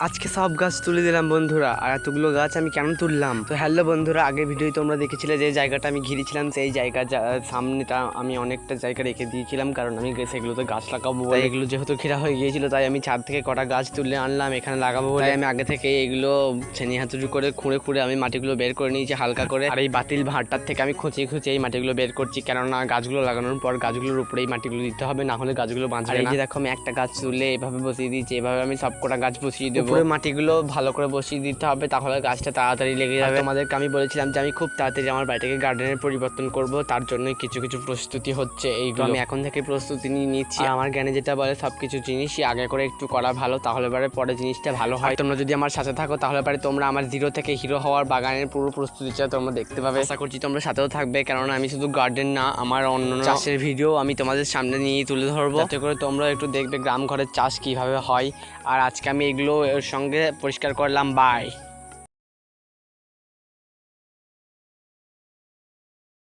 আজকে সব গাছ তুলে দিলাম বন্ধুরা। আর এতগুলো গাছ আমি কেন তুললাম? তো হ্যালো বন্ধুরা, আগের ভিডিওতে তোমরা দেখেছিলে যে জায়গাটা আমি ঘিরেছিলাম, সেই জায়গার সামনেটা আমি অনেকটা জায়গা রেখে দিয়েছিলাম, কারণ আমি সেগুলোতে গাছ লাগাবো। তাই এগুলো যেহেতু ঘেরা হয়ে গিয়েছিল, তাই আমি ছাদ থেকে কটা গাছ তুলে আনলাম এখানে লাগাবো বলে। আমি আগে থেকে এগুলো ছেনি হাতুড়ি করে খুঁড়ে আমি মাটিগুলো বের করে নিয়েছি হালকা করে। আর এই বাতিল ভাঁড়টার থেকে আমি খুঁচিয়ে এই মাটিগুলো বের করছি, কেননা গাছগুলো লাগানোর পর গাছগুলোর উপরে এই মাটিগুলো দিতে হবে, না হলে গাছগুলো বাঁচবে না। এই যে দেখো, আমি একটা গাছ তুলে এভাবে বসিয়ে দিয়েছি, এভাবে আমি সব কটা গাছ বসিয়ে দেবো। পুরো মাটিগুলো ভালো করে বসিয়ে দিতে হবে, তাহলে গাছটা তাড়াতাড়ি লেগে যাবে। তোমাদেরকে আমি বলেছিলাম যে আমি খুব তাড়াতাড়ি আমার বাড়িটাকে গার্ডেনের পরিবর্তন করব, তার জন্যই কিছু কিছু প্রস্তুতি হচ্ছে। এইগুলো আমি এখন থেকে প্রস্তুতি নিয়ে নিচ্ছি। আমার জ্ঞানে যেটা বলে, সবকিছু জিনিসই আগে করে একটু করা ভালো, তাহলে পরে জিনিসটা ভালো হয়। তোমরা যদি আমার সাথে থাকো, তাহলে তোমরা আমার জিরো থেকে হিরো হওয়ার বাগানের পুরো প্রস্তুতিটা তোমরা দেখতে পাবে। আশা করছি তোমরা সাথেও থাকবে, কেননা আমি শুধু গার্ডেন না, আমার অন্য চাষের ভিডিও আমি তোমাদের সামনে নিয়ে তুলে ধরবো, যাতে করে তোমরা একটু দেখবে গ্রাম ঘরের চাষ কিভাবে হয়। আর আজকে আমি এগুলো এর সঙ্গে পরিষ্কার করলাম। বাই।